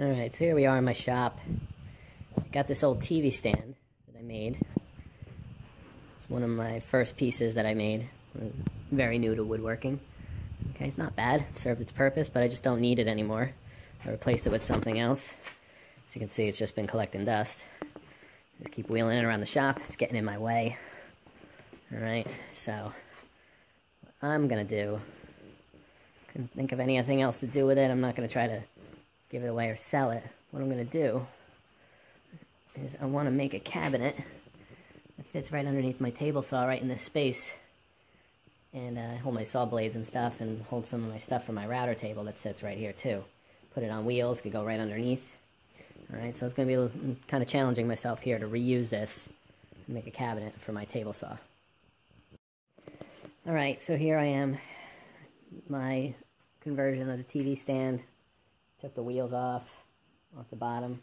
Alright, so here we are in my shop. I got this old TV stand that I made. It's one of my first pieces that I made. It was very new to woodworking. Okay, it's not bad. It served its purpose, but I just don't need it anymore. I replaced it with something else. As you can see, it's just been collecting dust. Just keep wheeling it around the shop. It's getting in my way. Alright, so what I'm gonna do, couldn't think of anything else to do with it. I'm not gonna try to give it away or sell it. What I'm gonna do is I want to make a cabinet that fits right underneath my table saw, right in this space, and hold my saw blades and stuff, and hold some of my stuff from my router table that sits right here too. Put it on wheels, could go right underneath. Alright, so it's going to be kind of challenging myself here to reuse this and make a cabinet for my table saw. Alright, so here I am, my conversion of the TV stand. Took the wheels off the bottom,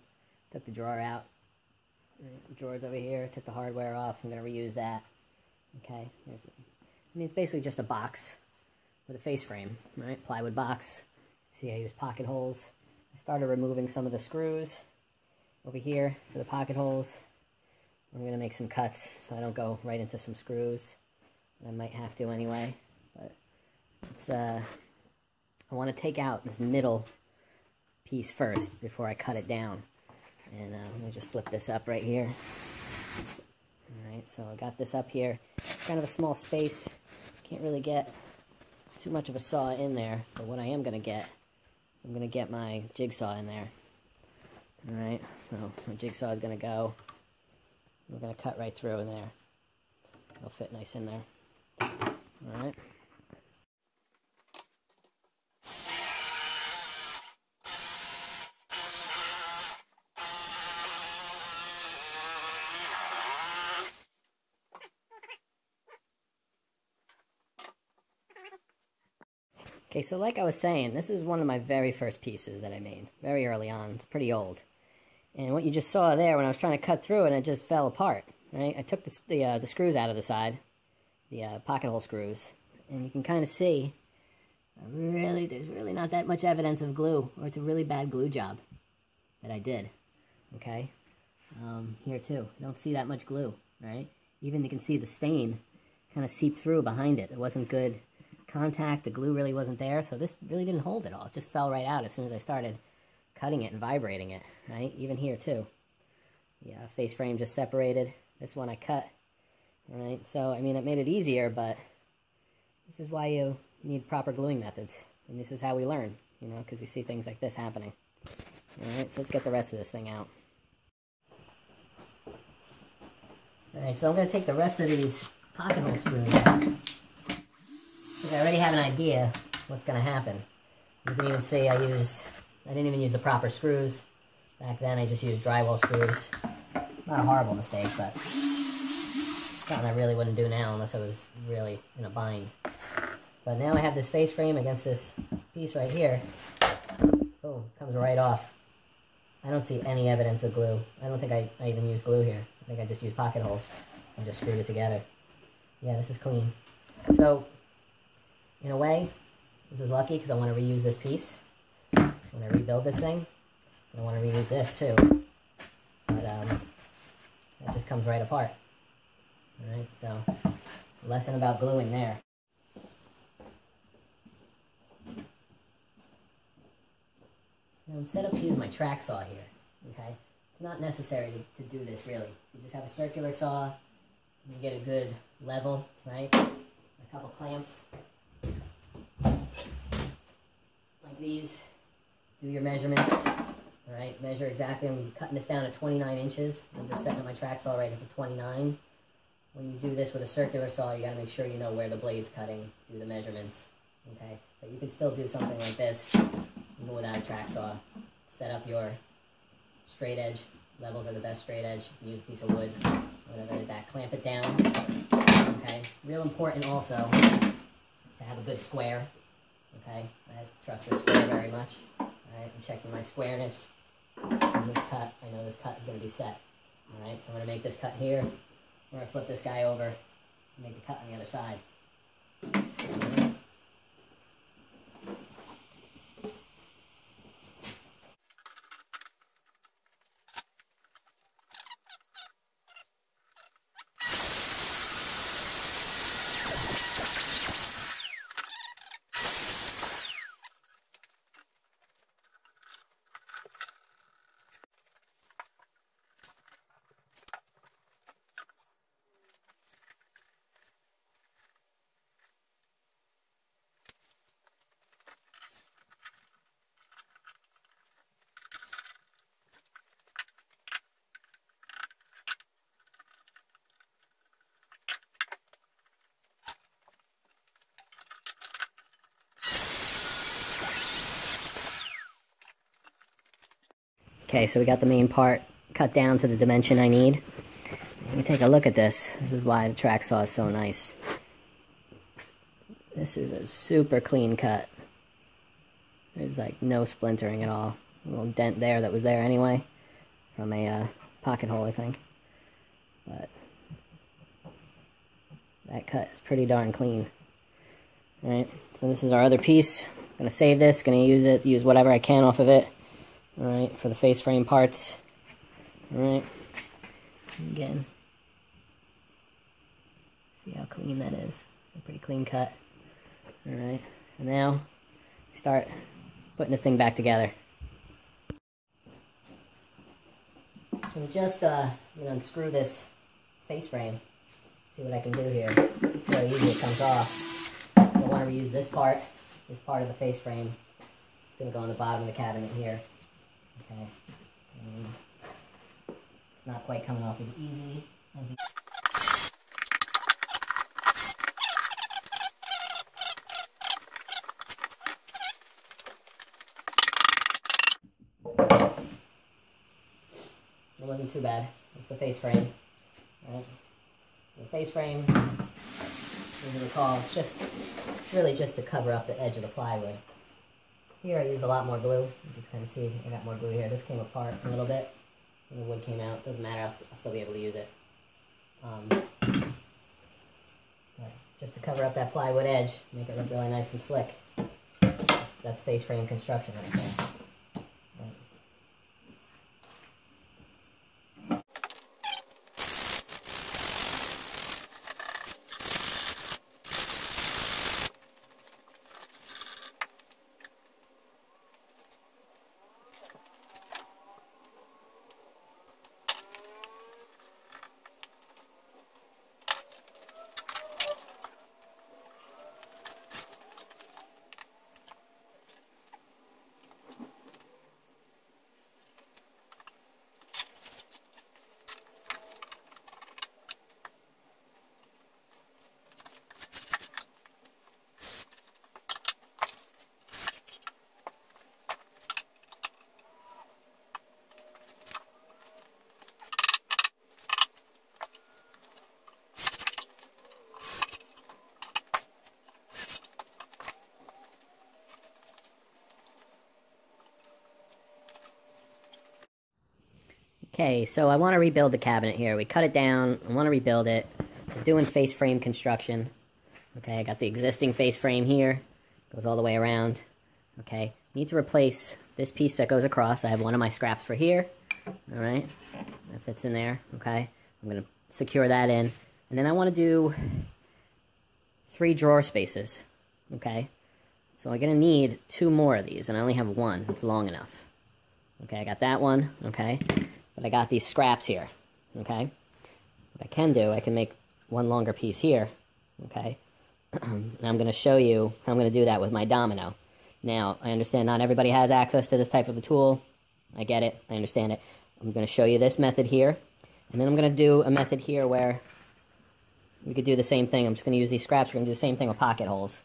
took the drawer out. The drawer's over here, took the hardware off. I'm going to reuse that. Okay, it's basically just a box with a face frame, right? Plywood box. See, I use pocket holes. I started removing some of the screws over here for the pocket holes. I'm going to make some cuts so I don't go right into some screws. I might have to anyway, but it's, I want to take out this middle piece first before I cut it down. And let me just flip this up right here. Alright, so I got this up here. It's kind of a small space. Can't really get too much of a saw in there, but what I am going to get is I'm going to get my jigsaw in there. Alright, so my jigsaw is going to go. We're going to cut right through in there. It'll fit nice in there. Alright. Okay, so like I was saying, this is one of my very first pieces that I made, very early on. It's pretty old. And what you just saw there, when I was trying to cut through it, it just fell apart, right? I took the screws out of the side, the pocket hole screws, and you can kind of see, there's really not that much evidence of glue, or it's a really bad glue job that I did, okay? Here too, you don't see that much glue, right? Even you can see the stain kind of seep through behind it. It wasn't good contact, the glue really wasn't there, so this really didn't hold at all. It just fell right out as soon as I started cutting it and vibrating it, right? Even here too. Yeah, face frame just separated. This one I cut, right? So, I mean, it made it easier, but this is why you need proper gluing methods. And this is how we learn, you know, because we see things like this happening. Alright, so let's get the rest of this thing out. Alright, so I'm going to take the rest of these pocket hole screws out. I already have an idea what's going to happen. You can even see I didn't even use the proper screws. Back then I just used drywall screws. Not a horrible mistake, but something I really wouldn't do now unless I was really in a bind. But now I have this face frame against this piece right here. Boom, comes right off. I don't see any evidence of glue. I don't think I even used glue here. I think I just used pocket holes and just screwed it together. Yeah, this is clean. So, in a way, this is lucky because I want to reuse this piece when I rebuild this thing. I want to reuse this too. But that just comes right apart. Alright, so lesson about gluing there. Now I'm set up to use my track saw here. Okay? It's not necessary to do this really. You just have a circular saw, you get a good level, right? A couple clamps. Like these, do your measurements, alright, measure exactly. I'm cutting this down to 29 inches, I'm just setting my track saw right at the 29. When you do this with a circular saw, you gotta make sure you know where the blade's cutting, do the measurements, okay, but you can still do something like this, even without a track saw. Set up your straight edge, levels are the best straight edge, you can use a piece of wood, whatever like that, clamp it down, okay, real important also, is to have a good square. Okay, I trust this square very much. Alright, I'm checking my squareness on this cut. I know this cut is going to be set. Alright, so I'm going to make this cut here. I'm going to flip this guy over and make a cut on the other side. Okay, so we got the main part cut down to the dimension I need. Let me take a look at this. This is why the track saw is so nice. This is a super clean cut. There's like no splintering at all. A little dent there that was there anyway from a pocket hole, I think. But that cut is pretty darn clean. Alright, so this is our other piece. I'm going to save this, going to use it, use whatever I can off of it. Alright, for the face frame parts. Alright, again, see how clean that is. It's a pretty clean cut. Alright, so now we start putting this thing back together. So I'm just going to unscrew this face frame. See what I can do here. See how easy it comes off. I want to reuse this part of the face frame. It's going to go on the bottom of the cabinet here. Okay. It's not quite coming off as easy as the It wasn't too bad. It's the face frame. Right? So the face frame, as you recall, it's really just to cover up the edge of the plywood. Here I used a lot more glue. You can kind of see I got more glue here. This came apart a little bit, and the wood came out. Doesn't matter, I'll still be able to use it. But just to cover up that plywood edge, make it look really nice and slick. That's face frame construction right there. Okay, so I want to rebuild the cabinet here. We cut it down. I want to rebuild it. I'm doing face frame construction. Okay, I got the existing face frame here. Goes all the way around. Okay, need to replace this piece that goes across. I have one of my scraps for here. Alright, that fits in there. Okay, I'm going to secure that in. And then I want to do 3 drawer spaces. Okay, so I'm going to need 2 more of these, and I only have 1. It's long enough. Okay, I got that one. Okay. But I got these scraps here, okay? What I can do, I can make 1 longer piece here, okay? And I'm going to show you how I'm going to do that with my domino. Now, I understand not everybody has access to this type of a tool. I get it. I understand it. I'm going to show you this method here. And then I'm going to do a method here where we could do the same thing. I'm just going to use these scraps. We're going to do the same thing with pocket holes.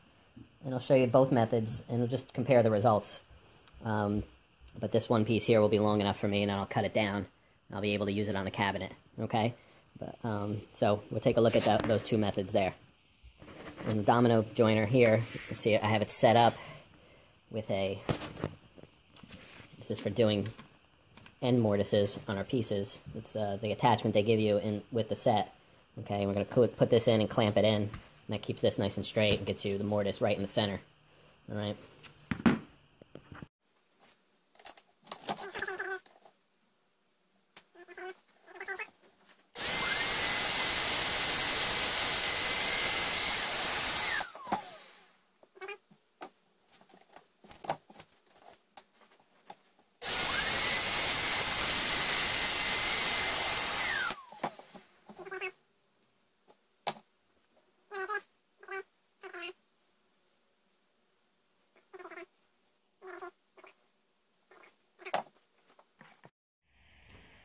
And I'll show you both methods, and we'll just compare the results. But this one piece here will be long enough for me, and then I'll cut it down. I'll be able to use it on the cabinet, okay? But so we'll take a look at those 2 methods there. And the domino joiner here, you see I have it set up with this is for doing end mortises on our pieces. It's the attachment they give you with the set, okay? And we're going to put this in and clamp it in, and that keeps this nice and straight and gets you the mortise right in the center, all right?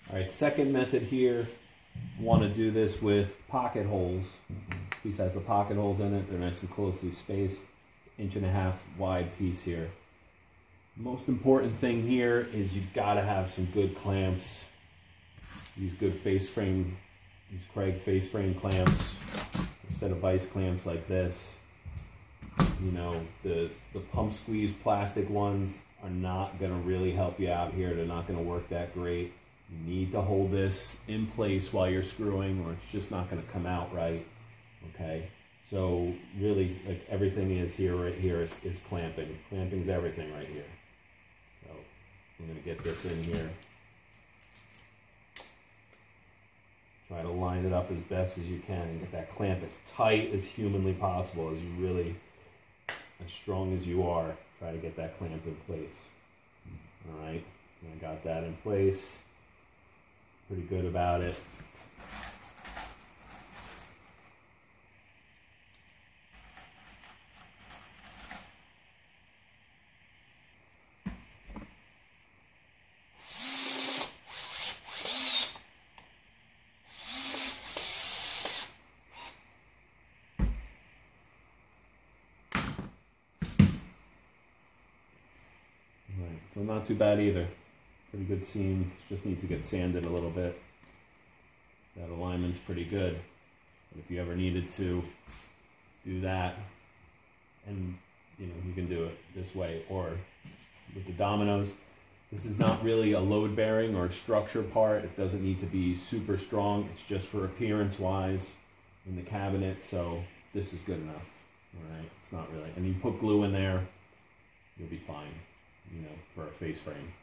All right, second method here, want to do this with pocket holes. Piece has the pocket holes in it. They're nice and closely spaced. 1.5 inch wide piece here. Most important thing here is you've got to have some good clamps. Use good face frame, use Kreg face frame clamps, a set of vice clamps like this. You know, the pump squeeze plastic ones are not going to really help you out here. They're not going to work that great. You need to hold this in place while you're screwing, or it's just not going to come out right. Okay, so really, like everything is here, right here is clamping. Clamping's everything right here. So I'm going to get this in here. Try to line it up as best as you can and get that clamp as tight as humanly possible, as strong as you are. Try to get that clamp in place. All right, and I got that in place. Pretty good about it. So not too bad either. Pretty good seam. Just needs to get sanded a little bit. That alignment's pretty good. But if you ever needed to do that, and you know, you can do it this way, or with the dominoes. This is not really a load bearing or structure part. It doesn't need to be super strong. It's just for appearance wise in the cabinet. So this is good enough. All right, it's not really. And you put glue in there, you'll be fine. You know, for a face frame.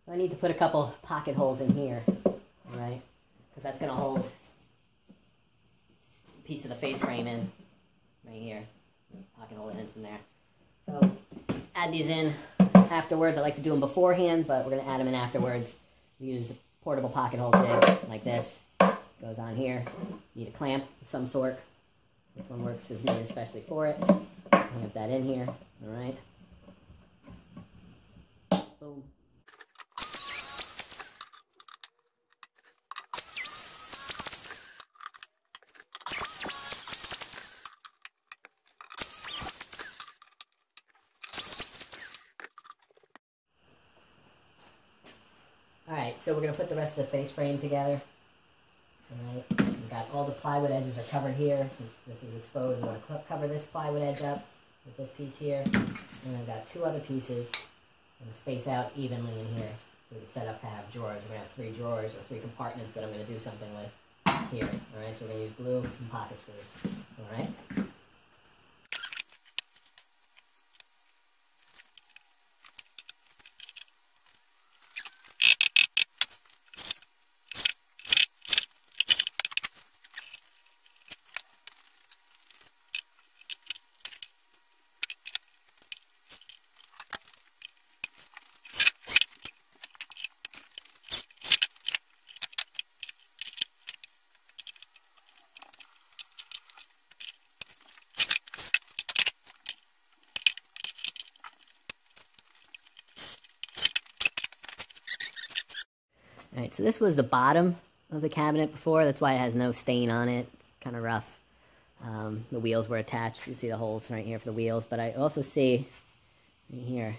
So I need to put a couple pocket holes in here, right? Because that's going to hold a piece of the face frame in, right here. Pocket hole in from there. So add these in afterwards. I like to do them beforehand, but we're going to add them in afterwards. We use a portable pocket hole jig like this. Goes on here. Need a clamp of some sort. This one works as made especially for it. I'll get that in here. All right. Boom. All right, so we're going to put the rest of the face frame together. All right. We've got all the plywood edges are covered here. This is exposed. We're going to cover this plywood edge up with this piece here. And I've got two other pieces. I'm going to space out evenly in here. So we can set up to have drawers. We're going to have 3 drawers or 3 compartments that I'm going to do something with here. All right, so we're going to use glue and pocket screws. All right. Alright, so this was the bottom of the cabinet before. That's why it has no stain on it. It's kind of rough. The wheels were attached. You can see the holes right here for the wheels. But I also see right here,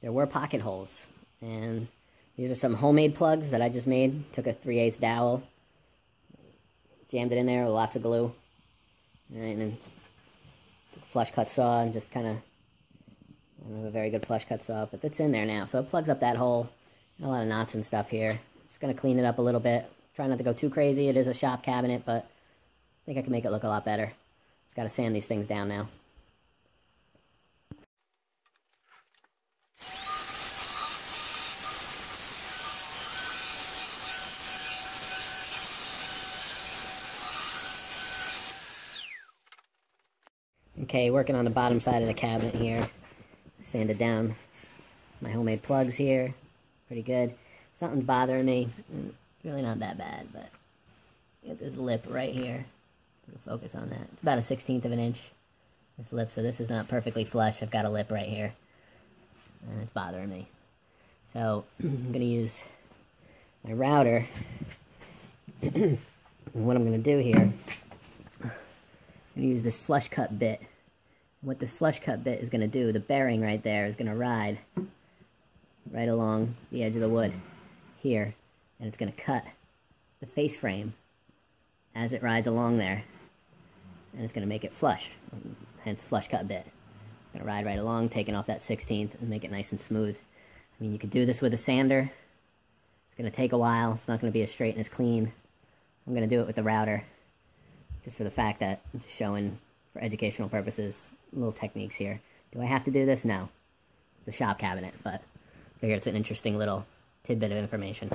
there were pocket holes. And these are some homemade plugs that I just made. Took a 3/8 dowel, jammed it in there with lots of glue. Alright, and then took a flush cut saw and just kind of, I don't have a very good flush cut saw, but it's in there now. So it plugs up that hole. A lot of knots and stuff here. Just going to clean it up a little bit. Try not to go too crazy. It is a shop cabinet, but I think I can make it look a lot better. Just got to sand these things down now. Okay, working on the bottom side of the cabinet here. Sanded down my homemade plugs here. Pretty good. Something's bothering me. It's really not that bad, but get this lip right here. Focus on that. It's about a 1/16 of an inch. This lip, so this is not perfectly flush. I've got a lip right here, and it's bothering me. So I'm gonna use my router. And what I'm gonna do here I'm going to use this flush cut bit. What this flush cut bit is going to do, the bearing right there is going to ride right along the edge of the wood here, and it's going to cut the face frame as it rides along there, and it's going to make it flush, hence flush cut bit. It's going to ride right along, taking off that 16th and make it nice and smooth. I mean, you could do this with a sander. It's going to take a while. It's not going to be as straight and as clean. I'm going to do it with the router, just for the fact that I'm just showing, for educational purposes, little techniques here. Do I have to do this? No. It's a shop cabinet, but I figure it's an interesting little tidbit of information.